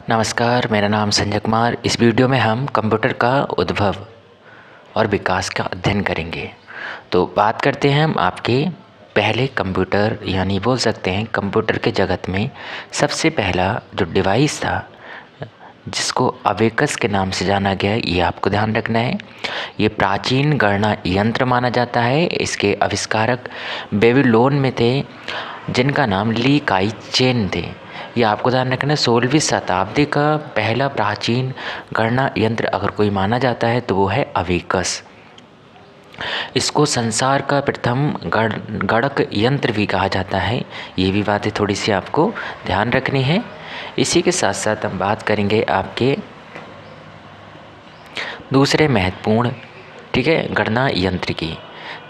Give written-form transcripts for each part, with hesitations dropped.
नमस्कार, मेरा नाम संजय कुमार। इस वीडियो में हम कंप्यूटर का उद्भव और विकास का अध्ययन करेंगे। तो बात करते हैं हम आपके पहले कंप्यूटर यानी बोल सकते हैं कंप्यूटर के जगत में सबसे पहला जो डिवाइस था जिसको अबेकस के नाम से जाना गया है, ये आपको ध्यान रखना है। ये प्राचीन गणना यंत्र माना जाता है। इसके आविष्कारक बेबीलोन में थे जिनका नाम ली काई चेन थे। ये आपको ध्यान रखना है। 16वीं शताब्दी का पहला प्राचीन गणना यंत्र अगर कोई माना जाता है तो वो है अबेकस। इसको संसार का प्रथम गणक यंत्र भी कहा जाता है। ये भी बातें थोड़ी सी आपको ध्यान रखनी है। इसी के साथ साथ हम बात करेंगे आपके दूसरे महत्वपूर्ण गणना यंत्र की,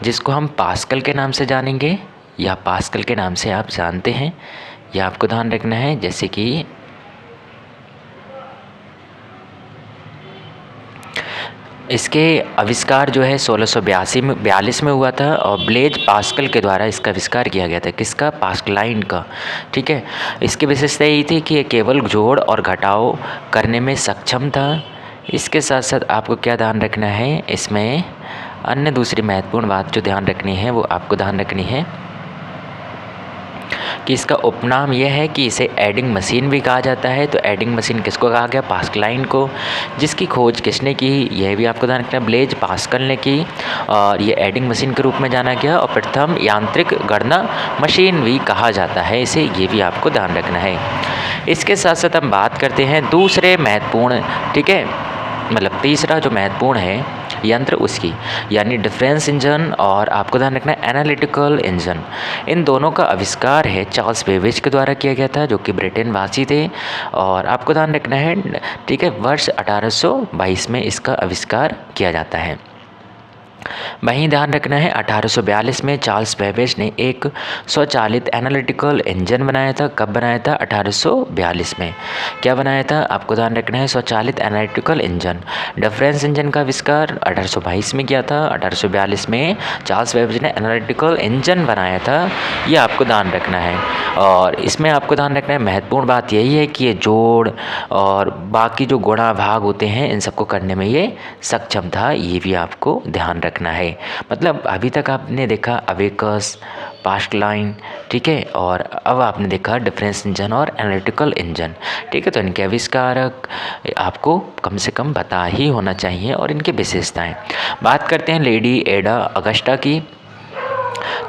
जिसको हम पास्कल के नाम से जानेंगे या पास्कल के नाम से आप जानते हैं। यह आपको ध्यान रखना है। जैसे कि इसके आविष्कार जो है 1642 में हुआ था और ब्लेज पास्कल के द्वारा इसका आविष्कार किया गया था। किसका? पास्कलाइन का। ठीक है। इसकी विशेषता यही थी कि ये केवल जोड़ और घटाव करने में सक्षम था। इसके साथ साथ आपको क्या ध्यान रखना है, इसमें अन्य दूसरी महत्वपूर्ण बात जो ध्यान रखनी है वो आपको ध्यान रखनी है कि इसका उपनाम यह है कि इसे एडिंग मशीन भी कहा जाता है। तो एडिंग मशीन किसको कहा गया? पास्कलाइन को। जिसकी खोज किसने की, यह भी आपको ध्यान रखना है, ब्लेज पास्कल ने की और ये एडिंग मशीन के रूप में जाना गया और प्रथम यांत्रिक गणना मशीन भी कहा जाता है इसे। ये भी आपको ध्यान रखना है। इसके साथ साथ हम बात करते हैं दूसरे महत्वपूर्ण मतलब तीसरा जो महत्वपूर्ण है यंत्र उसकी, यानी डिफरेंस इंजन और आपको ध्यान रखना है एनालिटिकल इंजन। इन दोनों का आविष्कार है चार्ल्स बेबेज के द्वारा किया गया था, जो कि ब्रिटेन वासी थे। और आपको ध्यान रखना है वर्ष 1822 में इसका आविष्कार किया जाता है। वहीं ध्यान रखना है 1842 में चार्ल्स बेबेज ने एक स्वचालित एनालिटिकल इंजन बनाया था। कब बनाया था? 1842 में। क्या बनाया था? आपको ध्यान रखना है स्वचालित एनालिटिकल इंजन। डिफरेंस इंजन का आविष्कार 1822 में किया था। 1842 में चार्ल्स बेबेज ने एनालिटिकल इंजन बनाया था। ये आपको ध्यान रखना है। और इसमें आपको ध्यान रखना है महत्वपूर्ण बात यही है कि ये जोड़ और बाकी जो गुणा भाग होते हैं इन सबको करने में ये सक्षम था। ये भी आपको ध्यान रखना है। मतलब अभी तक आपने देखा अबेकस, पास्कलाइन, ठीक है, और अब आपने देखा डिफरेंस इंजन और एनालिटिकल इंजन। ठीक है, तो इनके आविष्कारक आपको कम से कम पता ही होना चाहिए और इनकी विशेषताएं। बात करते हैं लेडी एडा अगस्टा की।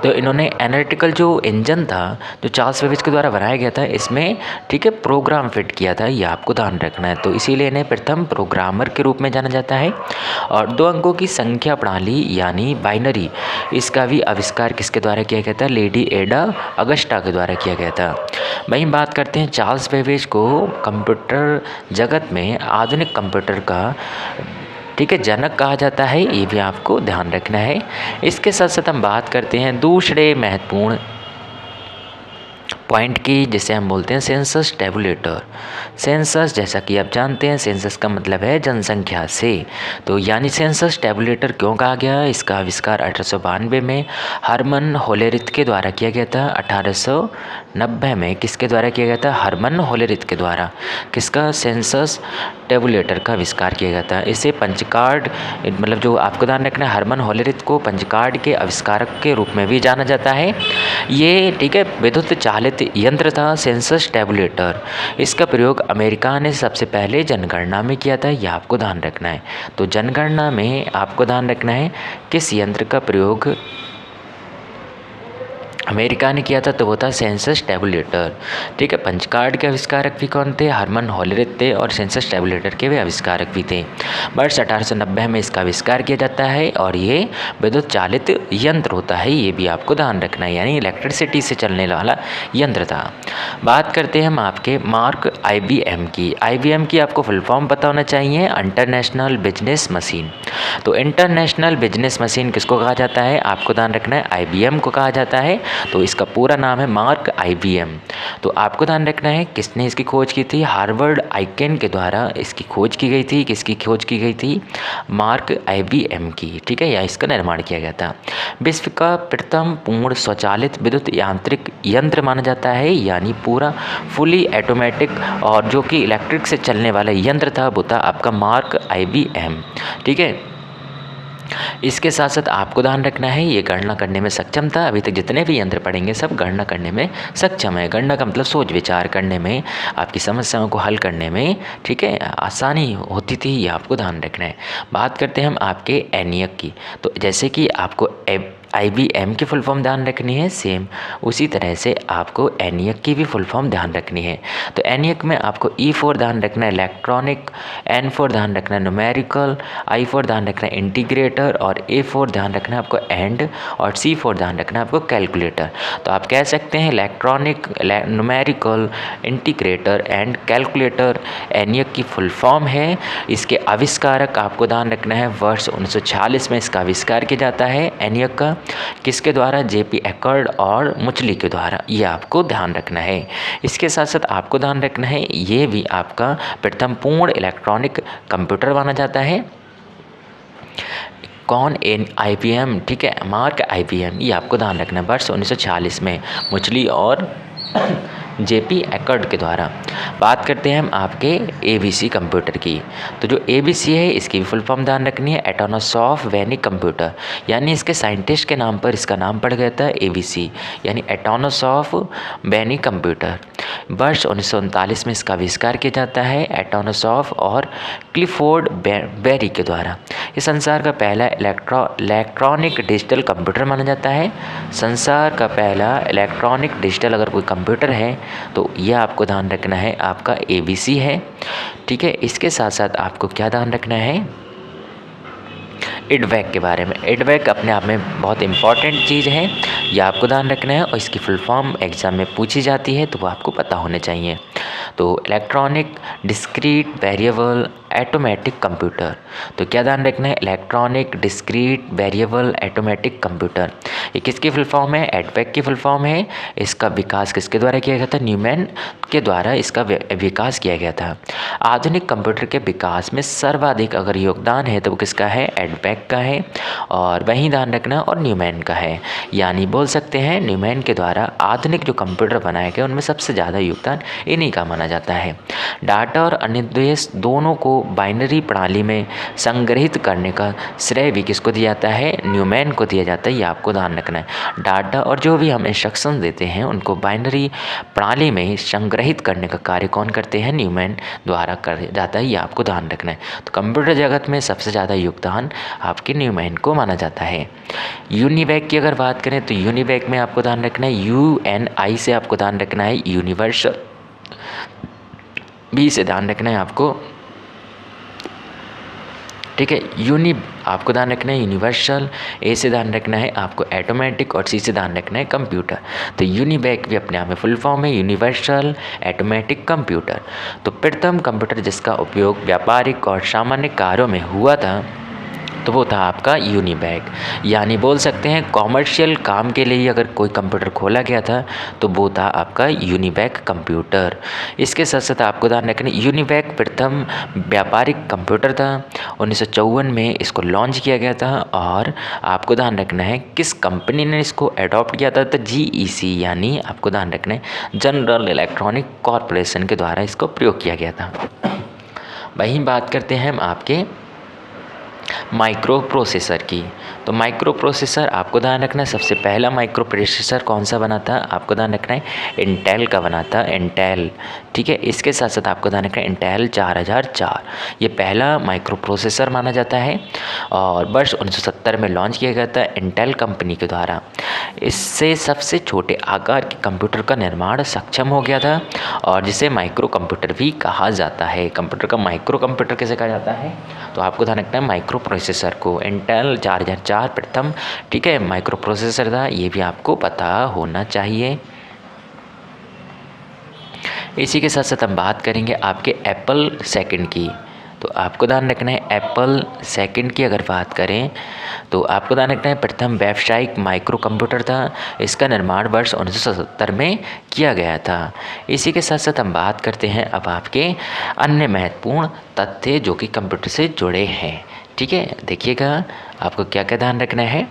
तो इन्होंने एनालिटिकल जो इंजन था जो चार्ल्स बेबेज के द्वारा बनाया गया था, इसमें प्रोग्राम फिट किया था। ये आपको ध्यान रखना है। तो इसीलिए इन्हें प्रथम प्रोग्रामर के रूप में जाना जाता है। और 2 अंकों की संख्या प्रणाली यानी बाइनरी, इसका भी आविष्कार किसके द्वारा किया गया था? लेडी एडा अगस्टा के द्वारा किया गया था। वहीं बात करते हैं चार्ल्स बेबेज को कंप्यूटर जगत में आधुनिक कंप्यूटर का जनक कहा जाता है। ये भी आपको ध्यान रखना है। इसके साथ साथ हम बात करते हैं दूसरे महत्वपूर्ण पॉइंट की, जिसे हम बोलते हैं सेंसस टेबुलेटर। सेंसस, जैसा कि आप जानते हैं, सेंसस का मतलब है जनसंख्या से। तो यानी सेंसस टेबुलेटर क्यों कहा गया? इसका आविष्कार 1892 में हरमन होलेरिथ के द्वारा किया गया था। 1890 में किसके द्वारा किया गया था? हरमन होलेरिथ के द्वारा। किसका? सेंसस टेबुलेटर का आविष्कार किया गया था। इसे पंचकार्ड, मतलब जो आपको ध्यान रखना है, हरमन होलेरिथ को पंचकार्ड के आविष्कारक के रूप में भी जाना जाता है। ये विद्युत चालित यंत्र था सेंसस टेबुलेटर। इसका प्रयोग अमेरिका ने सबसे पहले जनगणना में किया था। यह आपको ध्यान रखना है। तो जनगणना में आपको ध्यान रखना है किस यंत्र का प्रयोग अमेरिका ने किया था, तो वो था सेंसस टेबुलेटर। ठीक है। पंचकार्ड के आविष्कारक भी कौन थे? हरमन होलेरिथ थे और सेंसस टेबुलेटर के भी आविष्कारक भी थे। वर्ष 1890 में इसका आविष्कार किया जाता है और ये विद्युत चालित यंत्र होता है। ये भी आपको ध्यान रखना है, यानी इलेक्ट्रिसिटी से चलने वाला यंत्र था। बात करते हैं हम आपके मार्क IBM की। IBM की आपको फुल फॉर्म पता होना चाहिए, इंटरनेशनल बिजनेस मशीन। तो इंटरनेशनल बिजनेस मशीन किसको कहा जाता है? आपको ध्यान रखना है IBM को कहा जाता है। तो इसका पूरा नाम है मार्क IBM। तो आपको ध्यान रखना है किसने इसकी खोज की थी, हार्वर्ड आइकेन के द्वारा इसकी खोज की गई थी। किसकी खोज की गई थी, मार्क IBM की, ठीक है, या इसका निर्माण किया गया था। विश्व का प्रथम पूर्ण स्वचालित विद्युत यांत्रिक यंत्र माना जाता है, यानी पूरा फुली ऑटोमेटिक और जो कि इलेक्ट्रिक से चलने वाला यंत्र था वो था आपका मार्क IBM, ठीक है। इसके साथ साथ आपको ध्यान रखना है ये गणना करने में सक्षम था। अभी तक जितने भी यंत्र पढ़ेंगे सब गणना करने में सक्षम है। गणना का मतलब सोच विचार करने में, आपकी समस्याओं को हल करने में, ठीक है, आसानी होती थी, ये आपको ध्यान रखना है। बात करते हैं हम आपके ENIAC की। तो जैसे कि आपको IBM की फुल फॉर्म ध्यान रखनी है, सेम उसी तरह से आपको ENIAC की भी फुल फॉर्म ध्यान रखनी है। तो ENIAC में आपको E फॉर ध्यान रखना है इलेक्ट्रॉनिक, N फॉर ध्यान रखना है न्यूमेरिकल, I फॉर ध्यान रखना है इंटीग्रेटर और A फॉर ध्यान रखना है आपको एंड और C फॉर ध्यान रखना है आपको कैलकुलेटर। तो आप कह सकते हैं electronic, numerical, integrator and calculator ENIAC की फुल फॉर्म है। इसके आविष्कारक आपको ध्यान रखना है वर्ष 1946 में इसका आविष्कार किया जाता है ENIAC का। किसके द्वारा, JP एकर्ड और मुचली के द्वारा, ये आपको ध्यान रखना है। इसके साथ साथ आपको ध्यान रखना है ये भी आपका प्रथम पूर्ण इलेक्ट्रॉनिक कंप्यूटर माना जाता है। कौन, IBM, ठीक है, मार्क IBM, ये आपको ध्यान रखना है वर्ष 1946 में मुचली और JP एकर्ड के द्वारा। बात करते हैं हम आपके ABC कंप्यूटर की। तो जो ABC है इसकी भी फुल फॉर्म ध्यान रखनी है एटोनोसॉफ वैनिक कंप्यूटर, यानी इसके साइंटिस्ट के नाम पर इसका नाम पड़ गया था ABC, यानी एटोनोसॉफ वैनिक कंप्यूटर। वर्ष 1939 में इसका आविष्कार किया जाता है एटोनोसॉफ और क्लिफोर्ड बेरी के द्वारा। ये संसार का पहला इलेक्ट्रॉनिक डिजिटल कंप्यूटर माना जाता है। संसार का पहला इलेक्ट्रॉनिक डिजिटल अगर कोई कंप्यूटर है तो यह आपको ध्यान रखना है आपका ABC है, ठीक है। इसके साथ साथ आपको क्या ध्यान रखना है, IDVAC के बारे में। IDVAC अपने आप में बहुत इंपॉर्टेंट चीज़ है, यह आपको ध्यान रखना है और इसकी फुल फॉर्म एग्ज़ाम में पूछी जाती है तो वो आपको पता होने चाहिए। तो electronic discrete variable automatic computer, तो क्या ध्यान रखना है, electronic discrete variable automatic computer, ये किसकी फुल फॉर्म है, IDVAC की फुल फॉर्म है। इसका विकास किसके द्वारा किया गया था, न्यूमैन के द्वारा इसका विकास किया गया था। आधुनिक कंप्यूटर के विकास में सर्वाधिक अगर योगदान है तो वो किसका है, IDVAC का है, और वहीं ध्यान रखना और न्यूमैन का है। यानी बोल सकते हैं न्यूमैन के द्वारा आधुनिक जो कंप्यूटर बनाए गए उनमें सबसे ज़्यादा योगदान इन्हीं का माना जाता है। डाटा और अनुदेश दोनों को बाइनरी प्रणाली में संग्रहित करने का श्रेय भी किसको दिया जाता है, न्यूमैन को दिया जाता है, ये आपको ध्यान रखना है। डाटा और जो भी हम इंस्ट्रक्शन देते हैं उनको बाइनरी प्रणाली में संग्रहित करने का कार्य कौन करते हैं, न्यूमैन द्वारा कर जाता है, ये आपको ध्यान रखना है। तो कंप्यूटर जगत में सबसे ज़्यादा योगदान आपके न्यूमैन को माना जाता है। यूनिवैक की अगर बात करें तो यूनिवैक में आपको ध्यान रखना है UNI से आपको ध्यान रखना है यूनिवर्सल, B से ध्यान रखना है आपको, ठीक है, आपको ध्यान रखना है यूनिवर्सल, A से ध्यान रखना है आपको ऑटोमेटिक और C से ध्यान रखना है कंप्यूटर। तो यूनिवैक भी अपने आप में फुल फॉर्म है यूनिवर्सल ऑटोमेटिक कंप्यूटर। तो प्रथम कंप्यूटर जिसका उपयोग व्यापारिक और सामान्य कार्यों में हुआ था तो वो था आपका यूनिवैक। यानी बोल सकते हैं कॉमर्शियल काम के लिए अगर कोई कंप्यूटर खोला गया था तो वो था आपका यूनिवैक कंप्यूटर। इसके साथ साथ आपको ध्यान रखना यूनिवैक प्रथम व्यापारिक कंप्यूटर था, 1954 में इसको लॉन्च किया गया था। और आपको ध्यान रखना है किस कंपनी ने इसको अडॉप्ट किया था, तो GEC यानी आपको ध्यान रखना है जनरल इलेक्ट्रॉनिक कॉरपोरेशन के द्वारा इसको प्रयोग किया गया था। वहीं बात करते हैं हम आपके माइक्रो प्रोसेसर की। तो माइक्रो प्रोसेसर आपको ध्यान रखना है सबसे पहला माइक्रो प्रोसेसर कौन सा बना था, आपको ध्यान रखना है इंटेल का बना था, इंटेल, ठीक है। इसके साथ साथ आपको ध्यान रखना है इंटेल 4004 ये पहला माइक्रो प्रोसेसर माना जाता है और वर्ष 1970 में लॉन्च किया गया था इंटेल कंपनी के द्वारा। इससे सबसे छोटे आकार के कंप्यूटर का निर्माण सक्षम हो गया था और जिसे माइक्रो कंप्यूटर भी कहा जाता है। कंप्यूटर का माइक्रो कंप्यूटर कैसे कहा जाता है, तो आपको ध्यान रखना है माइक्रो प्रोसेसर को। इंटेल 4004 प्रथम, ठीक है, माइक्रो प्रोसेसर था, ये भी आपको पता होना चाहिए। इसी के साथ साथ हम बात करेंगे आपके एप्पल सेकंड की। तो आपको ध्यान रखना है एप्पल सेकंड की अगर बात करें तो आपको ध्यान रखना है प्रथम व्यावसायिक माइक्रो कंप्यूटर था। इसका निर्माण वर्ष 1977 में किया गया था। इसी के साथ साथ हम बात करते हैं अब आपके अन्य महत्वपूर्ण तथ्य जो कि कंप्यूटर से जुड़े हैं। ठीक है, देखिएगा आपको क्या क्या ध्यान रखना है।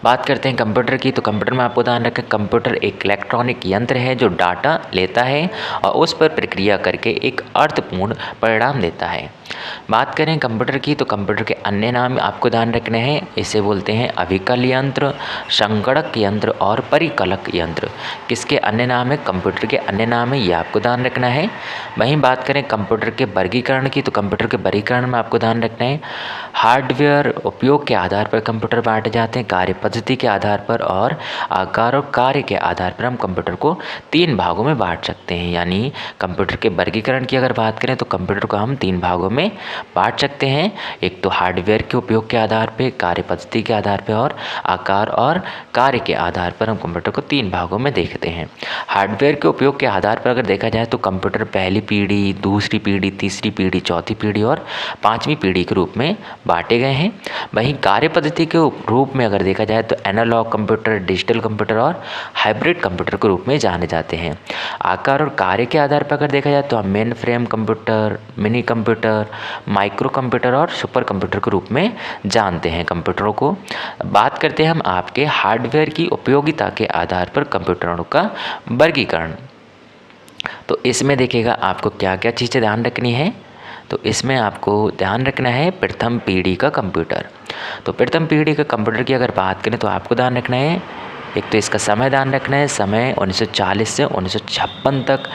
बात करते हैं कंप्यूटर की, तो कंप्यूटर में आपको ध्यान रखें कंप्यूटर एक इलेक्ट्रॉनिक यंत्र है जो डाटा लेता है और उस पर प्रक्रिया करके एक अर्थपूर्ण परिणाम देता है। बात करें कंप्यूटर की, तो कंप्यूटर के अन्य नाम आपको ध्यान रखने हैं। इसे बोलते हैं अभिकल यंत्र, संगणक यंत्र और परिकलक यंत्र। किसके अन्य नाम है? कंप्यूटर के अन्य नाम है, ये आपको ध्यान रखना है। वहीं बात करें कंप्यूटर के वर्गीकरण की, तो कंप्यूटर के वर्गीकरण में आपको ध्यान रखना है हार्डवेयर उपयोग के आधार पर कंप्यूटर बांटे जाते हैं, कार्य पद्धति के आधार पर और आकार और कार्य के आधार पर हम कंप्यूटर को 3 भागों में बांट सकते हैं। यानी कंप्यूटर के वर्गीकरण की अगर बात करें तो कंप्यूटर को हम 3 भागों में बांट सकते हैं। एक तो हार्डवेयर के उपयोग के आधार पे, कार्य पद्धति के आधार पे और आकार और कार्य के आधार पर हम कंप्यूटर को 3 भागों में देखते हैं। हार्डवेयर के उपयोग के आधार पर अगर देखा जाए तो कंप्यूटर पहली पीढ़ी, दूसरी पीढ़ी, तीसरी पीढ़ी, चौथी पीढ़ी और 5वीं पीढ़ी के रूप में बांटे गए हैं। वहीं कार्य पद्धति के रूप में अगर देखा जाए तो एनालॉग कंप्यूटर, डिजिटल कंप्यूटर और हाइब्रिड कंप्यूटर के रूप में जाने जाते हैं। आकार और कार्य के आधार पर अगर देखा जाए तो हम main frame computer, mini computer, micro computer और सुपर कंप्यूटर के रूप में जानते हैं कंप्यूटरों को। बात करते हैं हम आपके हार्डवेयर की उपयोगिता के आधार पर कंप्यूटरों का वर्गीकरण। तो इसमें देखिएगा आपको क्या क्या चीज़ें ध्यान रखनी है। तो इसमें आपको ध्यान रखना है प्रथम पीढ़ी का कंप्यूटर। तो प्रथम पीढ़ी का कंप्यूटर की अगर बात करें तो आपको ध्यान रखना है, एक तो इसका समय ध्यान रखना है। समय 1940 से 1956 तक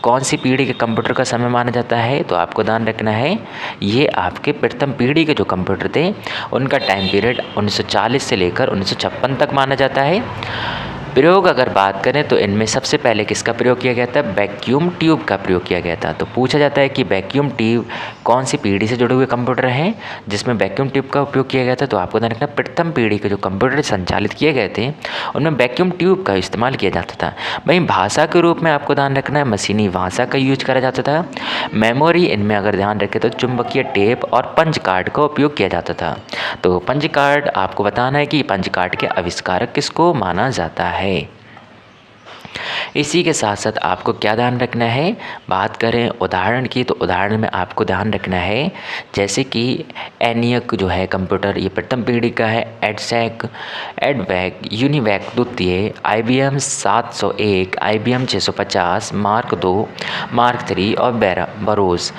कौन सी पीढ़ी के कंप्यूटर का समय माना जाता है? तो आपको ध्यान रखना है ये आपके प्रथम पीढ़ी के जो कंप्यूटर थे उनका टाइम पीरियड 1940 से लेकर 1956 तक माना जाता है। प्रयोग अगर बात करें तो इनमें सबसे पहले किसका प्रयोग किया गया था? वैक्यूम ट्यूब का प्रयोग किया गया था। तो पूछा जाता है कि वैक्यूम ट्यूब कौन सी पीढ़ी से जुड़े हुए कंप्यूटर हैं जिसमें वैक्यूम ट्यूब का उपयोग किया गया था? तो आपको ध्यान रखना प्रथम पीढ़ी के जो कंप्यूटर संचालित किए गए थे उनमें वैक्यूम ट्यूब का इस्तेमाल किया जाता था। वहीं भाषा के रूप में आपको ध्यान रखना है मशीनी भाषा का यूज करा जाता था। मेमोरी इनमें अगर ध्यान रखें तो चुंबकीय टेप और पंच कार्ड का उपयोग किया जाता था। तो पंच कार्ड आपको बताना है कि पंच कार्ड के आविष्कारक किसको माना जाता है। इसी के साथ साथ आपको क्या ध्यान रखना है, बात करें उदाहरण की, तो उदाहरण में आपको ध्यान रखना है जैसे कि एनियक जो है कंप्यूटर ये प्रथम पीढ़ी का है, एडसैक, एडवैक, यूनिवैक द्वितीय, IBM 701, IBM 650, मार्क 2, मार्क 3 और बरोज,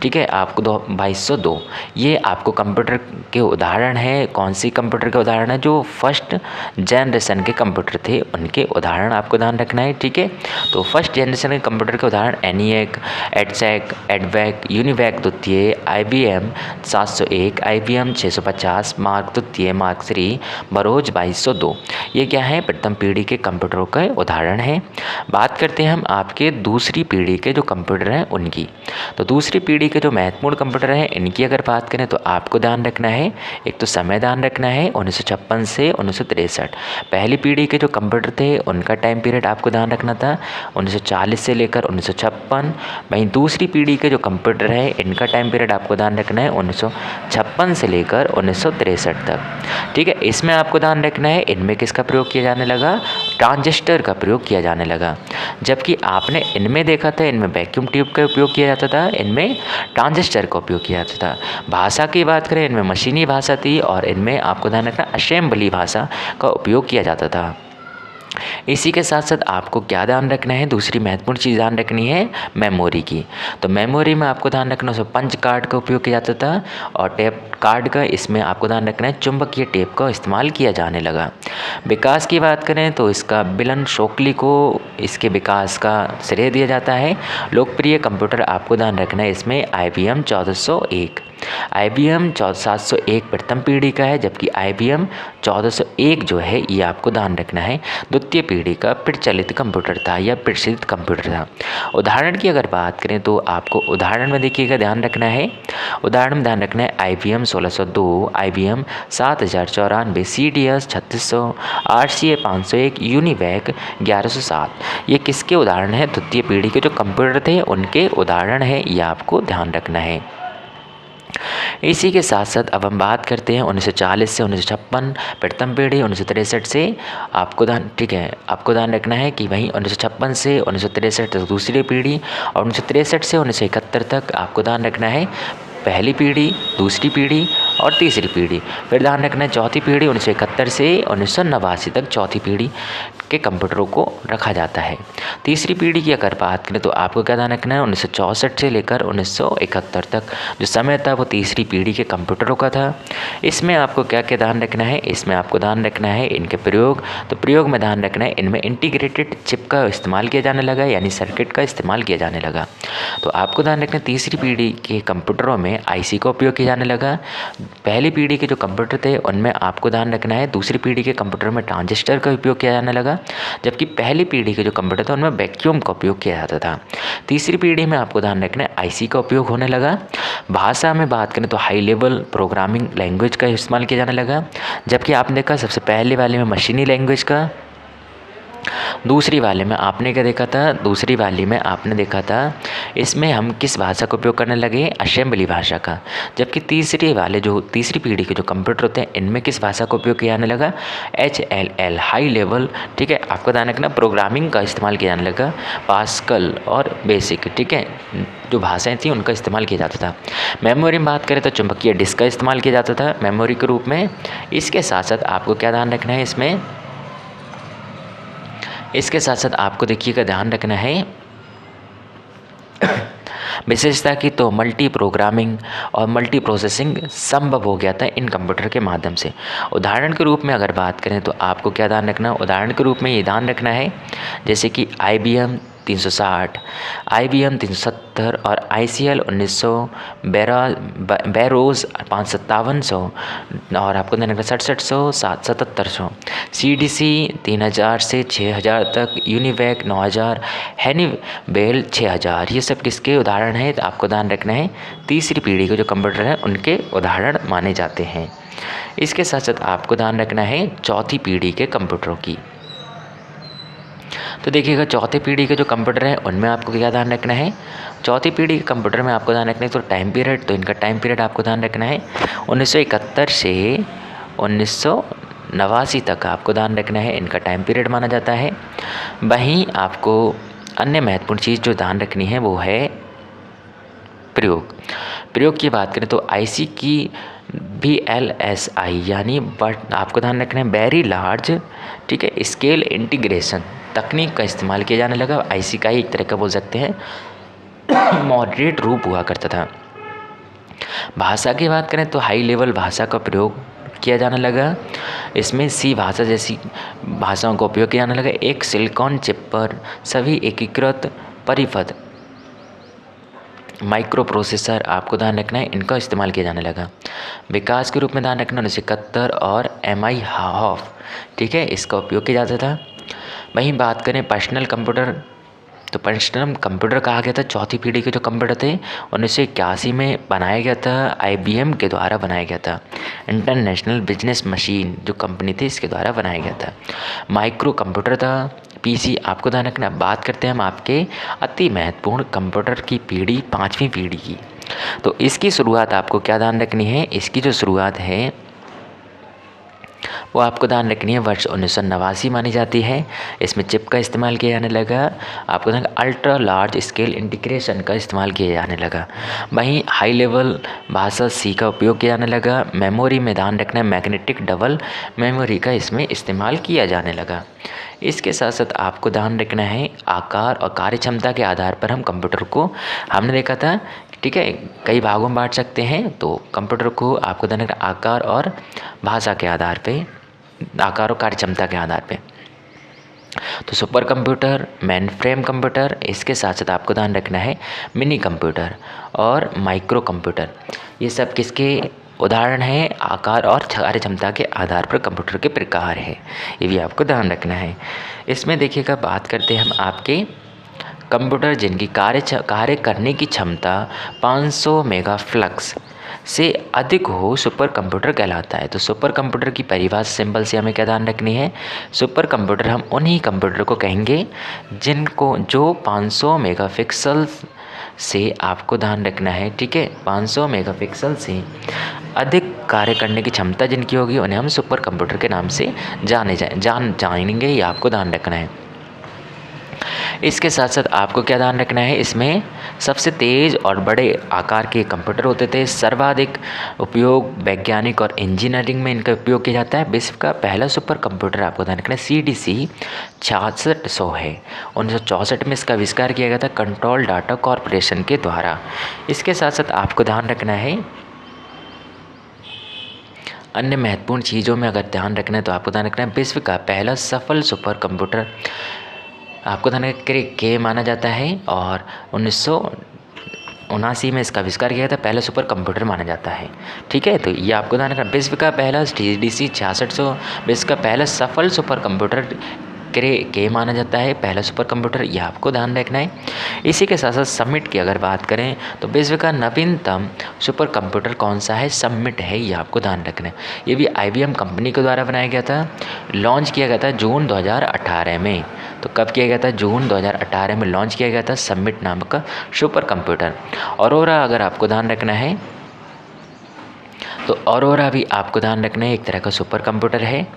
ठीक है, आपको 2202। ये आपको कंप्यूटर के उदाहरण है। कौन सी कंप्यूटर के उदाहरण है? जो फर्स्ट जनरेशन के कंप्यूटर थे उनके उदाहरण आपको ध्यान रखना है। ठीक है, तो फर्स्ट जनरेशन के कंप्यूटर के उदाहरण एनियक, एडसैक, एडवैक, यूनिवैक द्वितीय, IBM 701, IBM 650, मार्क द्वितीय, मार्क 3, बरोज 2202। ये क्या है? प्रथम पीढ़ी के कंप्यूटरों का उदाहरण है। बात करते हैं हम आपके दूसरी पीढ़ी के जो कंप्यूटर हैं उनकी। तो दूसरी पीढ़ी के जो महत्वपूर्ण कंप्यूटर हैं इनकी अगर बात करें तो आपको ध्यान रखना है, एक तो समय ध्यान रखना है 1956 से 1963। पहली पीढ़ी के जो कंप्यूटर थे उनका टाइम पीरियड आपको ध्यान रखना था 1940 से लेकर 1956। वहीं दूसरी पीढ़ी के जो कंप्यूटर है इनका टाइम पीरियड आपको ध्यान रखना है 1956 से लेकर 1963 तक। ठीक है, इसमें आपको ध्यान रखना है इनमें किसका प्रयोग किया जाने लगा? ट्रांजिस्टर का प्रयोग किया जाने लगा। जबकि आपने इनमें देखा था इनमें वैक्यूम ट्यूब का उपयोग किया जाता था, इनमें ट्रांजिस्टर का उपयोग किया जाता था। भाषा की बात करें इनमें मशीनी भाषा थी और इनमें आपको ध्यान रखना असेंबली भाषा का उपयोग किया जाता था। इसी के साथ साथ आपको क्या ध्यान रखना है? दूसरी महत्वपूर्ण चीज़ ध्यान रखनी है मेमोरी की। तो मेमोरी में आपको ध्यान रखना है पंच कार्ड का उपयोग किया जाता था और टेप कार्ड का, इसमें आपको ध्यान रखना है चुंबकीय टेप का इस्तेमाल किया जाने लगा। विकास की बात करें तो इसका विलन शोकली को इसके विकास का श्रेय दिया जाता है। लोकप्रिय कंप्यूटर आपको ध्यान रखना है इसमें IBM 1401। IBM 701 प्रथम पीढ़ी का है, जबकि IBM 1401 जो है ये आपको ध्यान रखना है द्वितीय पीढ़ी का प्रचलित कंप्यूटर था या प्रचलित कंप्यूटर था। उदाहरण की अगर बात करें तो आपको उदाहरण में देखिएगा ध्यान रखना है, उदाहरण में ध्यान रखना है IBM 1602, IBM 7094, CDS 3600, RCA 501, UNIVAC 1107। ये किसके उदाहरण हैं? द्वितीय पीढ़ी के जो कंप्यूटर थे उनके उदाहरण है, ये आपको ध्यान रखना है। इसी के साथ साथ अब हम बात करते हैं 1940 से 1956 प्रथम पीढ़ी, 1963 से आपको ध्यान, ठीक है, आपको ध्यान रखना है कि वहीं 1956 से 1963 तक दूसरी पीढ़ी और 1963 से 1971 तक आपको ध्यान रखना है पहली पीढ़ी, दूसरी पीढ़ी और तीसरी पीढ़ी। फिर ध्यान रखना है चौथी पीढ़ी 1971 से 1989 तक चौथी पीढ़ी के कंप्यूटरों को रखा जाता है। तीसरी पीढ़ी की अगर बात करें तो आपको क्या ध्यान रखना है 1964 से लेकर 1971 तक जो समय था वो तीसरी पीढ़ी के कंप्यूटरों का था। इसमें आपको क्या क्या ध्यान रखना है? इसमें आपको ध्यान रखना है इनके प्रयोग, तो प्रयोग में ध्यान रखना है इनमें इंटीग्रेटेड चिप का इस्तेमाल किया जाने लगा, यानी सर्किट का इस्तेमाल किया जाने लगा। तो आपको ध्यान रखना है तीसरी पीढ़ी के कंप्यूटरों में IC का उपयोग किया जाने लगा। पहली पीढ़ी के जो कंप्यूटर थे उनमें आपको ध्यान रखना है दूसरी पीढ़ी के कंप्यूटर में ट्रांजिस्टर का उपयोग किया जाने लगा, जबकि पहली पीढ़ी के जो कंप्यूटर थे उनमें वैक्यूम का उपयोग किया जाता था। तीसरी पीढ़ी में आपको ध्यान रखना है IC का उपयोग होने लगा। भाषा में बात करें तो हाई लेवल प्रोग्रामिंग लैंग्वेज का इस्तेमाल किया जाने लगा, जबकि आपने देखा सबसे पहले वाले में मशीनी लैंग्वेज का, दूसरी वाले में आपने क्या देखा था, दूसरी वाली में आपने देखा था इसमें हम किस भाषा का उपयोग करने लगे, असेंबली भाषा का। जबकि तीसरी वाले जो तीसरी पीढ़ी के जो कंप्यूटर होते हैं इनमें किस भाषा का उपयोग किया जाने लगा, HLL हाई लेवल, ठीक है, आपको ध्यान रखना प्रोग्रामिंग का इस्तेमाल किया जाने लगा, पास्कल और बेसिक, ठीक है, जो भाषाएं थी उनका इस्तेमाल किया जाता था। मेमोरी में बात करें तो चुंबकीय डिस्क का इस्तेमाल किया जाता था मेमोरी के रूप में। इसके साथ साथ आपको क्या ध्यान रखना है इसके साथ साथ आपको देखिएगा ध्यान रखना है विशेषता की, तो मल्टी प्रोग्रामिंग और मल्टी प्रोसेसिंग संभव हो गया था इन कंप्यूटर के माध्यम से। उदाहरण के रूप में अगर बात करें तो आपको क्या ध्यान रखना, उदाहरण के रूप में ये ध्यान रखना है जैसे कि IBM 360, IBM 370 और ICL 1900, बैरोज 5700 और आपको ध्यान रखना 6700, 7700, CDC 3000 से 6000 तक, यूनिवैक 9000, हैनीवेल 6000। ये सब किसके उदाहरण हैं? तो आपको ध्यान रखना है तीसरी पीढ़ी के जो कंप्यूटर हैं उनके उदाहरण माने जाते हैं। इसके साथ साथ आपको ध्यान रखना है चौथी पीढ़ी के कंप्यूटरों की। तो देखिएगा चौथी पीढ़ी के जो कंप्यूटर हैं उनमें आपको क्या ध्यान रखना है, चौथी पीढ़ी के कंप्यूटर में आपको ध्यान रखना है तो टाइम पीरियड, तो इनका टाइम पीरियड आपको ध्यान रखना है 1971 से 1989 तक आपको ध्यान रखना है इनका टाइम पीरियड माना जाता है। वहीं आपको अन्य महत्वपूर्ण चीज़ जो ध्यान रखनी है वो है प्रयोग की बात करें तो IC की VLSI यानी बट आपको ध्यान रखना है वेरी लार्ज, ठीक है, स्केल इंटीग्रेशन तकनीक का इस्तेमाल किया जाने लगा। IC का ही एक तरह का बोल सकते हैं मॉडरेट रूप हुआ करता था। भाषा की बात करें तो हाई लेवल भाषा का प्रयोग किया जाने लगा, इसमें C भाषा जैसी भाषाओं का उपयोग किया जाने लगा। एक सिलिकॉन चिप पर सभी एकीकृत परिपथ माइक्रो प्रोसेसर आपको ध्यान रखना है इनका इस्तेमाल किया जाने लगा। विकास के रूप में ध्यान रखना 1971 और MI हॉफ, ठीक है, इसका उपयोग किया जाता था। वहीं बात करें पर्सनल कंप्यूटर, तो पर्सनल कंप्यूटर कहा गया था चौथी पीढ़ी के जो कंप्यूटर थे 1981 में बनाया गया था, IBM के द्वारा बनाया गया था। इंटरनेशनल बिजनेस मशीन जो कंपनी थी इसके द्वारा बनाया गया था। माइक्रो कंप्यूटर था PC। आपको ध्यान रखना, बात करते हैं हम आपके अति महत्वपूर्ण कंप्यूटर की पीढ़ी, पाँचवीं पीढ़ी की। तो इसकी शुरुआत आपको क्या ध्यान रखनी है, इसकी जो शुरुआत है वो आपको ध्यान रखनी है वर्ष 1989 मानी जाती है। इसमें चिप का इस्तेमाल किया जाने लगा, आपको ध्यान अल्ट्रा लार्ज स्केल इंटीग्रेशन का इस्तेमाल किया जाने लगा। वहीं हाई लेवल भाषा C का उपयोग किया जाने लगा। मेमोरी में ध्यान रखना है मैग्नेटिक डबल मेमोरी का इसमें इस्तेमाल किया जाने लगा। इसके साथ साथ आपको ध्यान रखना है आकार और कार्यक्षमता के आधार पर हम कंप्यूटर को हमने देखा था, ठीक है, कई भागों में बांट सकते हैं। तो कंप्यूटर को आपको ध्यान रखना आकार और भाषा के आधार पे, आकार और कार्यक्षमता के आधार पे। तो super computer, main frame computer, इसके साथ साथ आपको ध्यान रखना है मिनी कंप्यूटर और माइक्रो कंप्यूटर। ये सब किसके उदाहरण हैं? आकार और कार्य क्षमता के आधार पर कंप्यूटर के प्रकार हैं, ये भी आपको ध्यान रखना है। इसमें देखिएगा, बात करते हैं हम आपके कंप्यूटर जिनकी कार्य करने की क्षमता 500 मेगाफ्लक्स से अधिक हो सुपर कंप्यूटर कहलाता है। तो सुपर कंप्यूटर की परिभाषा सिंपल से हमें क्या ध्यान रखनी है? सुपर कंप्यूटर हम उन्हीं कंप्यूटर को कहेंगे जो 500 मेगापिक्सल से, आपको ध्यान रखना है, ठीक है, 500 मेगापिक्सल से अधिक कार्य करने की क्षमता जिनकी होगी उन्हें हम सुपर कंप्यूटर के नाम से जानेंगे, ये आपको ध्यान रखना है। इसके साथ साथ आपको क्या ध्यान रखना है, इसमें सबसे तेज़ और बड़े आकार के कंप्यूटर होते थे। सर्वाधिक उपयोग वैज्ञानिक और इंजीनियरिंग में इनका उपयोग किया जाता है। विश्व का पहला सुपर कंप्यूटर आपको ध्यान रखना है CDC 6600 है। 1964 में इसका आविष्कार किया गया था कंट्रोल डाटा कॉरपोरेशन के द्वारा। इसके साथ साथ आपको ध्यान रखना है अन्य महत्वपूर्ण चीज़ों में अगर ध्यान रखना है तो आपको ध्यान रखना है विश्व का पहला सफल सुपर कंप्यूटर आपको ध्यान के माना जाता है और 1979 में इसका आविष्कार किया था, पहला सुपर कंप्यूटर माना जाता है। ठीक है, तो ये आपको ध्यान रखना। विश्व का पहला CDC 6600 विश्व का पहला सफल सुपर कंप्यूटर के माना जाता है, पहला सुपर कंप्यूटर, यह आपको ध्यान रखना है। इसी के साथ साथ समिट की अगर बात करें तो विश्व का नवीनतम सुपर कंप्यूटर कौन सा है? समिट है, यह आपको ध्यान रखना है। ये भी IBM कंपनी के द्वारा बनाया गया था, लॉन्च किया गया था जून 2018 में। तो कब किया गया था? जून 2018 में लॉन्च किया गया था समिट नामक का सुपर कंप्यूटर। ऑरोरा अगर आपको ध्यान रखना है तो ऑरोरा भी आपको ध्यान रखना है एक तरह का सुपर कंप्यूटर है।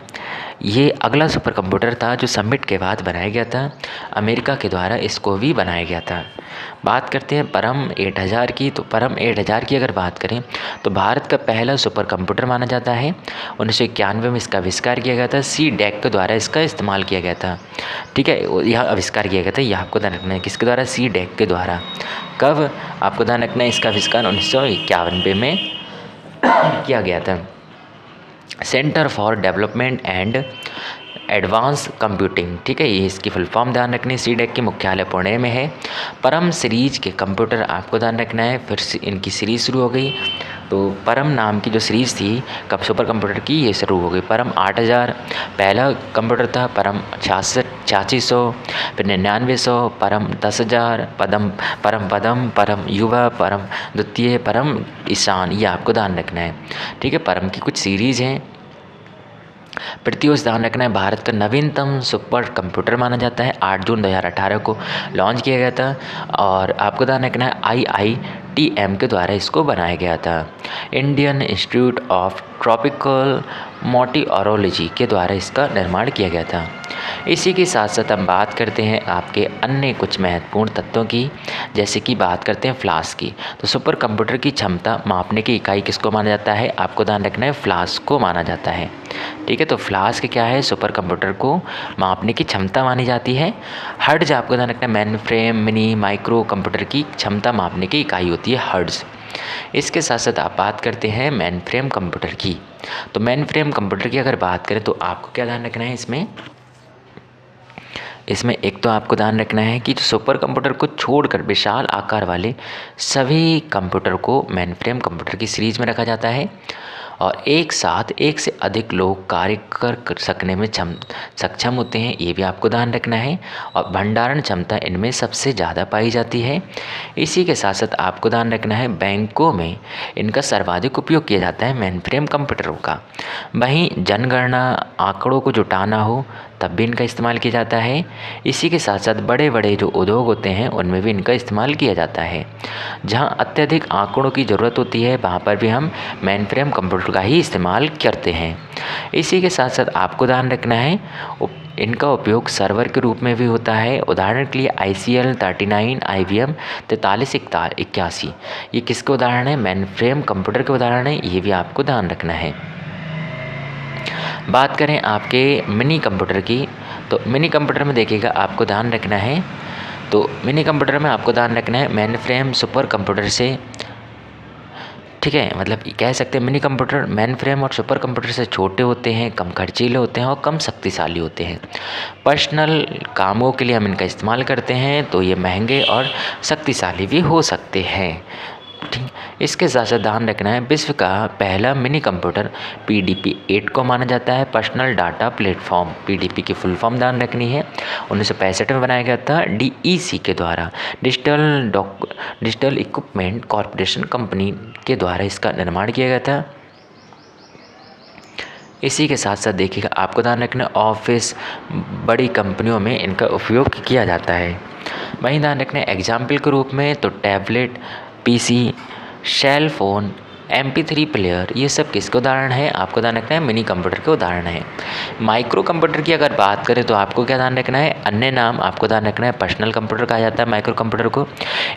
ये अगला सुपर कंप्यूटर था जो समिट के बाद बनाया गया था, अमेरिका के द्वारा इसको भी बनाया गया था। बात करते हैं परम 8000 की। तो परम 8000 की अगर बात करें तो भारत का पहला सुपर कंप्यूटर माना जाता है। 1991 में इसका आविष्कार किया गया था, CDEC के द्वारा इसका इस्तेमाल किया गया था। ठीक है, यह आविष्कार किया गया था, यह आपको ध्यान रखना है किसके द्वारा? CDEC के द्वारा। कब? आपको ध्यान रखना है इसका आविष्कार 1991 में किया गया था। Centre for development and advance computing, ठीक है, ये इसकी फुल फॉर्म ध्यान रखनी। CDEC की मुख्यालय पुणे में है। परम सीरीज के कंप्यूटर आपको ध्यान रखना है, फिर इनकी सीरीज़ शुरू हो गई। तो परम नाम की जो सीरीज़ थी कब सुपर कंप्यूटर की, ये शुरू हो गई। परम 8000 पहला कंप्यूटर था, परम 8600, फिर 9900, परम 10000, परम युवा, परम द्वितीय, परम ईशान, ये आपको ध्यान रखना है। ठीक है, परम की कुछ सीरीज़ हैं। प्रत्युष ध्यान रखना है भारत का नवीनतम सुपर कंप्यूटर माना जाता है, 8 जून 2018 को लॉन्च किया गया था और आपको ध्यान रखना है IITM के द्वारा इसको बनाया गया था। इंडियन इंस्टीट्यूट ऑफ ट्रॉपिकल मेटीओरोलॉजी के द्वारा इसका निर्माण किया गया था। इसी के साथ साथ हम बात करते हैं आपके अन्य कुछ महत्वपूर्ण तत्वों की, जैसे कि बात करते हैं फ्लास्क की। तो सुपर कंप्यूटर की क्षमता मापने की इकाई किसको माना जाता है? आपको ध्यान रखना है फ्लास्क को माना जाता है। ठीक है, तो फ्लास्क क्या है? सुपर कंप्यूटर को मापने की क्षमता मानी जाती है। हर्ट्ज आपको ध्यान रखना है main frame, mini, micro computer की क्षमता मापने की इकाई होती है हर्ट्ज। इसके साथ साथ आप बात करते हैं मेन फ्रेम कंप्यूटर की। तो मेन फ्रेम कंप्यूटर की अगर बात करें तो आपको क्या ध्यान रखना है इसमें एक तो आपको ध्यान रखना है कि सुपर कंप्यूटर को छोड़कर विशाल आकार वाले सभी कंप्यूटर को मेन फ्रेम कंप्यूटर की सीरीज़ में रखा जाता है और एक साथ एक से अधिक लोग कार्य कर सकने में सक्षम होते हैं, ये भी आपको ध्यान रखना है। और भंडारण क्षमता इनमें सबसे ज़्यादा पाई जाती है। इसी के साथ साथ आपको ध्यान रखना है बैंकों में इनका सर्वाधिक उपयोग किया जाता है मेन फ्रेम कंप्यूटरों का। वहीं जनगणना आंकड़ों को जुटाना हो तब भी इनका इस्तेमाल किया जाता है। इसी के साथ साथ बड़े बड़े जो उद्योग होते हैं उनमें भी इनका इस्तेमाल किया जाता है। जहां अत्यधिक आंकड़ों की ज़रूरत होती है वहां पर भी हम मेन फ्रेम कंप्यूटर का ही इस्तेमाल करते हैं। इसी के साथ साथ आपको ध्यान रखना है इनका उपयोग सर्वर के रूप में भी होता है। उदाहरण के लिए ICL 39, IBM 4381, ये किसके उदाहरण है? मेन फ्रेम कंप्यूटर के उदाहरण है, ये भी आपको ध्यान रखना है। बात करें आपके मिनी कंप्यूटर की, तो मिनी कंप्यूटर में देखिएगा आपको ध्यान रखना है, तो मिनी कंप्यूटर में आपको ध्यान रखना है मेन फ्रेम सुपर कंप्यूटर से, ठीक है, मतलब कह सकते हैं मिनी कंप्यूटर मेन फ्रेम और सुपर कंप्यूटर से छोटे होते हैं, कम खर्चीले होते हैं और कम शक्तिशाली होते हैं। पर्सनल कामों के लिए हम इनका इस्तेमाल करते हैं तो ये महंगे और शक्तिशाली भी हो सकते हैं। ठीक, इसके साथ साथ ध्यान रखना है विश्व का पहला मिनी कंप्यूटर PDP-8 को माना जाता है। पर्सनल डाटा प्लेटफॉर्म, PDP की फुल फॉर्म ध्यान रखनी है। 1965 में बनाया गया था DEC के द्वारा, डिजिटल इक्विपमेंट कॉरपोरेशन कंपनी के द्वारा इसका निर्माण किया गया था। इसी के साथ साथ देखिएगा आपको ध्यान रखना ऑफिस बड़ी कंपनियों में इनका उपयोग किया जाता है। वहीं ध्यान रखना एग्जाम्पल के रूप में तो tablet, PC, cell phone, MP3 player, ये सब किसके उदाहरण है? आपको ध्यान रखना है मिनी कंप्यूटर के उदाहरण है। माइक्रो कंप्यूटर की अगर बात करें तो आपको क्या ध्यान रखना है? अन्य नाम आपको ध्यान रखना है पर्सनल कंप्यूटर कहा जाता है माइक्रो कंप्यूटर को।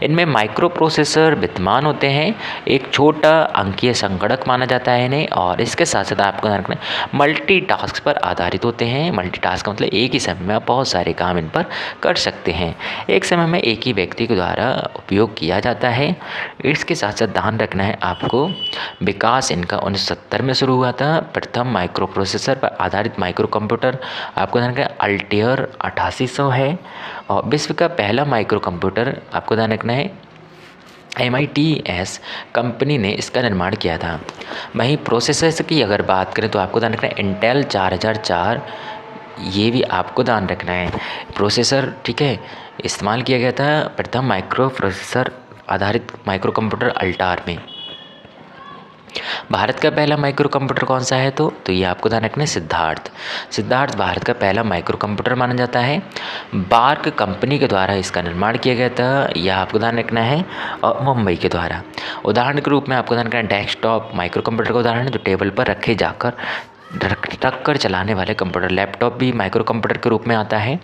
इनमें माइक्रो प्रोसेसर विद्यमान होते हैं, एक छोटा अंकीय संगणक माना जाता है इन्हें, और इसके साथ साथ आपको ध्यान रखना है मल्टीटास्क पर आधारित होते हैं। मल्टीटास्क का मतलब एक ही समय में आप बहुत सारे काम इन पर कर सकते हैं, एक समय में एक ही व्यक्ति के द्वारा उपयोग किया जाता है। इसके साथ साथ ध्यान रखना है आपको विकास इनका 1970 में शुरू हुआ था। प्रथम माइक्रो प्रोसेसर पर आधारित माइक्रो कंप्यूटर आपको ध्यान रखना है अल्टेयर 8800 है, और विश्व का पहला माइक्रो कंप्यूटर आपको ध्यान रखना है MITS कंपनी ने इसका निर्माण किया था। वहीं प्रोसेसर की अगर बात करें तो आपको ध्यान रखना है इंटेल 4004, ये भी आपको ध्यान रखना है प्रोसेसर, ठीक है, इस्तेमाल किया गया था प्रथम माइक्रो प्रोसेसर आधारित माइक्रो कंप्यूटर अल्टार में। भारत का पहला माइक्रो कंप्यूटर कौन सा है? तो ये आपको ध्यान रखना है सिद्धार्थ भारत का पहला माइक्रो कंप्यूटर माना जाता है। बार्क कंपनी के द्वारा इसका निर्माण किया गया था, यह आपको ध्यान रखना है, और मुंबई के द्वारा। उदाहरण के रूप में आपको ध्यान रखना है डेस्कटॉप माइक्रो कंप्यूटर का उदाहरण है जो टेबल पर रखे जाकर रख कर चलाने वाले कंप्यूटर। लैपटॉप भी माइक्रो कंप्यूटर के रूप में आता है।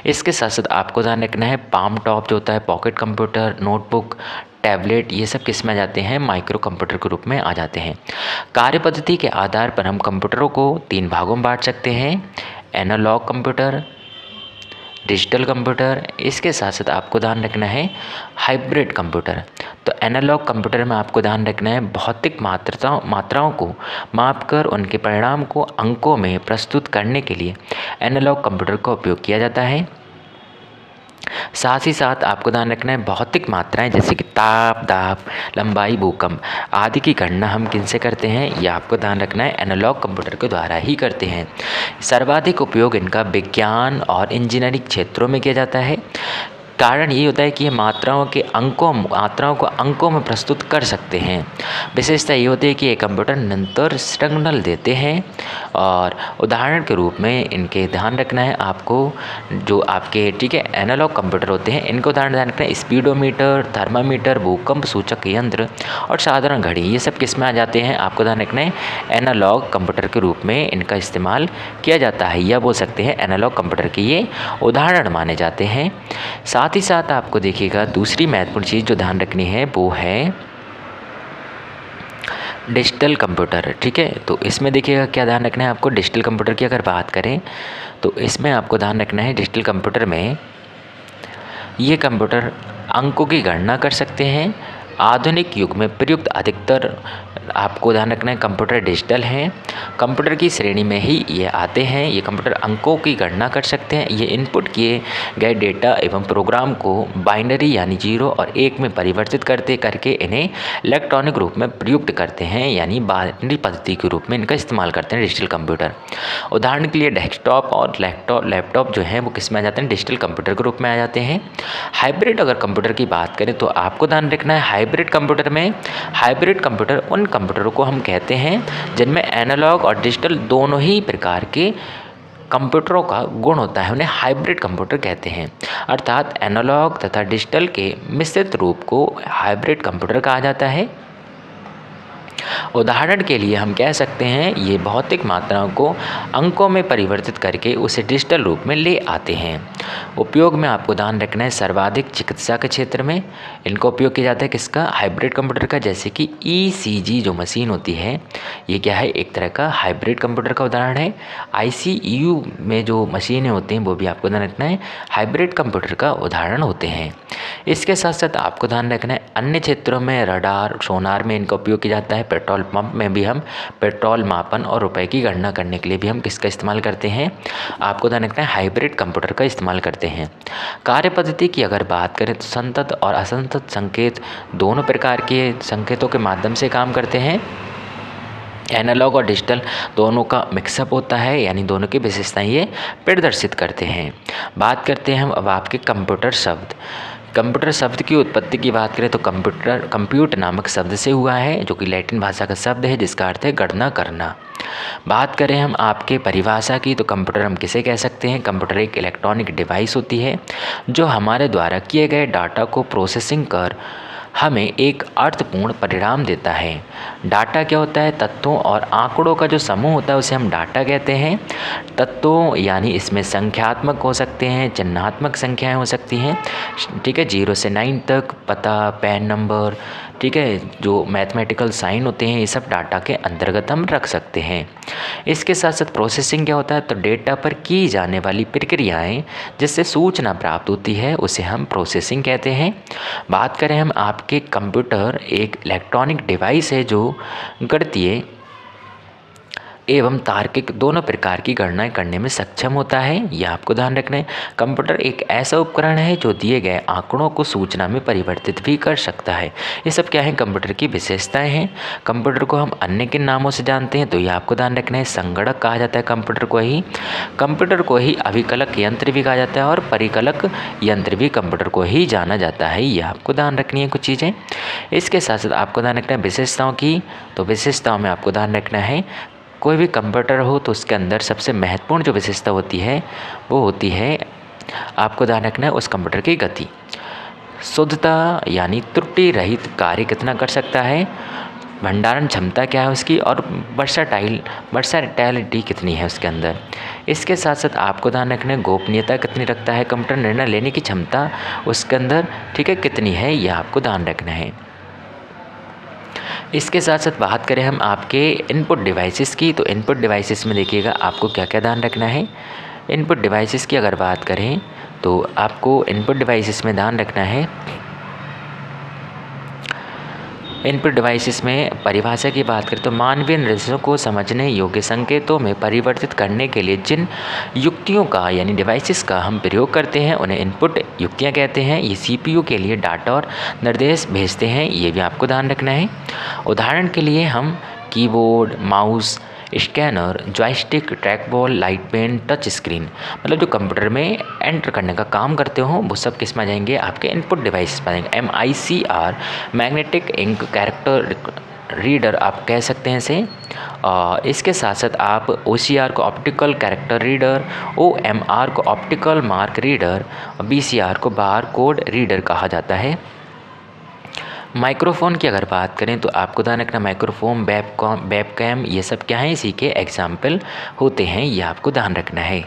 इसके साथ साथ आपको ध्यान रखना है पाम टॉप जो होता है, पॉकेट कंप्यूटर, नोटबुक, टैबलेट, ये सब किस में आ जाते हैं? माइक्रो कंप्यूटर के रूप में आ जाते हैं। कार्य पद्धति के आधार पर हम कंप्यूटरों को 3 भागों में बांट सकते हैं, एनालॉग कंप्यूटर, डिजिटल कंप्यूटर, इसके साथ साथ आपको ध्यान रखना है हाइब्रिड कंप्यूटर। तो एनालॉग कंप्यूटर में आपको ध्यान रखना है भौतिक मात्राओं को मापकर उनके परिणाम को अंकों में प्रस्तुत करने के लिए एनालॉग कंप्यूटर का उपयोग किया जाता है। साथ ही साथ आपको ध्यान रखना है भौतिक मात्राएं जैसे कि ताप, दाब, लंबाई, भूकंप आदि की गणना हम किनसे करते हैं? ये आपको ध्यान रखना है एनालॉग कंप्यूटर के द्वारा ही करते हैं। सर्वाधिक उपयोग इनका विज्ञान और इंजीनियरिंग क्षेत्रों में किया जाता है। कारण ये होता है कि ये मात्राओं को अंकों में प्रस्तुत कर सकते हैं। विशेषता ये होती है कि ये कंप्यूटर निरंतर सिग्नल देते हैं, और उदाहरण के रूप में इनके ध्यान रखना है आपको जो आपके, ठीक है, एनालॉग कंप्यूटर होते हैं इनको ध्यान रखना है स्पीडोमीटर, थर्मामीटर, भूकंप सूचक यंत्र और साधारण घड़ी, ये सब किस में आ जाते हैं? आपको ध्यान रखना है एनालॉग कंप्यूटर के रूप में इनका इस्तेमाल किया जाता है, या बोल सकते हैं एनालॉग कंप्यूटर के ये उदाहरण माने जाते हैं। साथ ही साथ आपको देखिएगा दूसरी महत्वपूर्ण चीज़ जो ध्यान रखनी है वो है डिजिटल कंप्यूटर, ठीक है। तो इसमें देखिएगा क्या ध्यान रखना है आपको, डिजिटल कंप्यूटर की अगर बात करें तो इसमें आपको ध्यान रखना है डिजिटल कंप्यूटर में ये कंप्यूटर अंकों की गणना कर सकते हैं। आधुनिक युग में प्रयुक्त अधिकतर आपको ध्यान रखना है कंप्यूटर डिजिटल हैं। कंप्यूटर की श्रेणी में ही ये आते हैं। ये कंप्यूटर अंकों की गणना कर सकते हैं। ये इनपुट किए गए डेटा एवं प्रोग्राम को बाइनरी यानी 0 और 1 में परिवर्तित करके इन्हें इलेक्ट्रॉनिक रूप में प्रयुक्त करते हैं, यानी बाइनरी पद्धति के रूप में इनका इस्तेमाल करते हैं डिजिटल कंप्यूटर। उदाहरण के लिए डेस्कटॉप और लैपटॉप जो हैं वो किस में आ जाते हैं? डिजिटल कंप्यूटर के रूप में आ जाते हैं। हाइब्रिड अगर कंप्यूटर की बात करें तो आपको ध्यान रखना है हाइब्रिड कंप्यूटर उन कंप्यूटरों को हम कहते हैं जिनमें एनालॉग और डिजिटल दोनों ही प्रकार के कंप्यूटरों का गुण होता है, उन्हें हाइब्रिड कंप्यूटर कहते हैं। अर्थात एनालॉग तथा डिजिटल के मिश्रित रूप को हाइब्रिड कंप्यूटर कहा जाता है। उदाहरण के लिए हम कह सकते हैं ये भौतिक मात्राओं को अंकों में परिवर्तित करके उसे डिजिटल रूप में ले आते हैं। उपयोग में आपको ध्यान रखना है सर्वाधिक चिकित्सा के क्षेत्र में इनका उपयोग किया जाता है। किसका? हाइब्रिड कंप्यूटर का। जैसे कि ECG जो मशीन होती है ये क्या है? एक तरह का हाइब्रिड कंप्यूटर का उदाहरण है। ICU में जो मशीनें होती हैं वो भी आपको ध्यान रखना है हाइब्रिड कंप्यूटर का उदाहरण होते हैं। इसके साथ साथ आपको ध्यान रखना है अन्य क्षेत्रों में रडार सोनार में इनका उपयोग किया जाता है। पेट्रोल पंप में भी हम पेट्रोल मापन और रुपए की गणना करने के लिए भी हम किसका इस्तेमाल करते हैं? आपको ध्यान रखना है हाइब्रिड कंप्यूटर का इस्तेमाल करते हैं। कार्य पद्धति की अगर बात करें तो संतत और असंतत संकेत दोनों प्रकार के संकेतों के माध्यम से काम करते हैं। एनालॉग और डिजिटल दोनों का मिक्सअप होता है, यानी दोनों की विशेषताएं ये प्रदर्शित करते हैं। बात करते हैं हम अब आपके कंप्यूटर शब्द। कंप्यूटर शब्द की उत्पत्ति की बात करें तो कंप्यूट नामक शब्द से हुआ है, जो कि लैटिन भाषा का शब्द है जिसका अर्थ है गणना करना। बात करें हम आपके परिभाषा की तो कंप्यूटर हम किसे कह सकते हैं? कंप्यूटर एक इलेक्ट्रॉनिक डिवाइस होती है जो हमारे द्वारा किए गए डाटा को प्रोसेसिंग कर हमें एक अर्थपूर्ण परिणाम देता है। डाटा क्या होता है? तत्वों और आंकड़ों का जो समूह होता है उसे हम डाटा कहते हैं। तत्वों यानी इसमें संख्यात्मक हो सकते हैं, चिन्हात्मक संख्याएं हो सकती हैं, ठीक है, 0 से 9 तक, पता, पैन नंबर, ठीक है, जो मैथमेटिकल साइन होते हैं ये सब डाटा के अंतर्गत हम रख सकते हैं। इसके साथ साथ प्रोसेसिंग क्या होता है? तो डेटा पर की जाने वाली प्रक्रियाएं जिससे सूचना प्राप्त होती है उसे हम प्रोसेसिंग कहते हैं। बात करें हम आपके कंप्यूटर एक इलेक्ट्रॉनिक डिवाइस है जो गणितीय एवं तार्किक दोनों प्रकार की गणनाएं करने में सक्षम होता है, यह आपको ध्यान रखना है। कंप्यूटर एक ऐसा उपकरण है जो दिए गए आंकड़ों को सूचना में परिवर्तित भी कर सकता है। ये सब क्या है? कंप्यूटर की विशेषताएं हैं। कंप्यूटर को हम अन्य किन नामों से जानते हैं तो यह आपको ध्यान रखना है। संगणक कहा जाता है कंप्यूटर को ही अभिकलक यंत्र भी कहा जाता है और परिकलक यंत्र भी कंप्यूटर को ही जाना जाता है, यह आपको ध्यान रखनी है कुछ चीज़ें। इसके साथ साथ आपको ध्यान रखना है विशेषताओं की, तो विशेषताओं में आपको ध्यान रखना है कोई भी कंप्यूटर हो तो उसके अंदर सबसे महत्वपूर्ण जो विशेषता होती है वो होती है, आपको ध्यान रखना है उस कंप्यूटर की गति, शुद्धता यानी त्रुटि रहित कार्य कितना कर सकता है, भंडारण क्षमता क्या है उसकी, और वर्साटाइलिटी कितनी है उसके अंदर। इसके साथ साथ आपको ध्यान रखना है गोपनीयता कितनी रखता है कंप्यूटर, निर्णय लेने की क्षमता उसके अंदर, ठीक है, कितनी है, यह आपको ध्यान रखना है। इसके साथ साथ बात करें हम आपके इनपुट डिवाइसेस की, तो इनपुट डिवाइसेस में देखिएगा आपको क्या क्या ध्यान रखना है। इनपुट डिवाइसेस की अगर बात करें तो आपको इनपुट डिवाइसेस में ध्यान रखना है, इनपुट डिवाइसेस में परिभाषा की बात करें तो मानवीय निर्देशों को समझने योग्य संकेतों में परिवर्तित करने के लिए जिन युक्तियों का यानी डिवाइसेस का हम प्रयोग करते हैं उन्हें इनपुट युक्तियां कहते हैं। ये CPU के लिए डाटा और निर्देश भेजते हैं, ये भी आपको ध्यान रखना है। उदाहरण के लिए हम keyboard, mouse, scanner, joystick, trackball, light pen, touch screen, मतलब जो कंप्यूटर में एंटर करने का काम करते हो वो सब किस में आ जाएंगे? आपके इनपुट डिवाइस में आएंगे। MICR magnetic ink character reader आप कह सकते हैं इसे। इसके साथ साथ आप OCR को ऑप्टिकल कैरेक्टर रीडर, OMR को ऑप्टिकल मार्क रीडर, BCR को बार कोड रीडर कहा जाता है। माइक्रोफोन की अगर बात करें तो आपको ध्यान रखना माइक्रोफोन, वेबकैम, ये सब क्या है? इसी के एग्जाम्पल होते हैं, ये आपको ध्यान रखना है।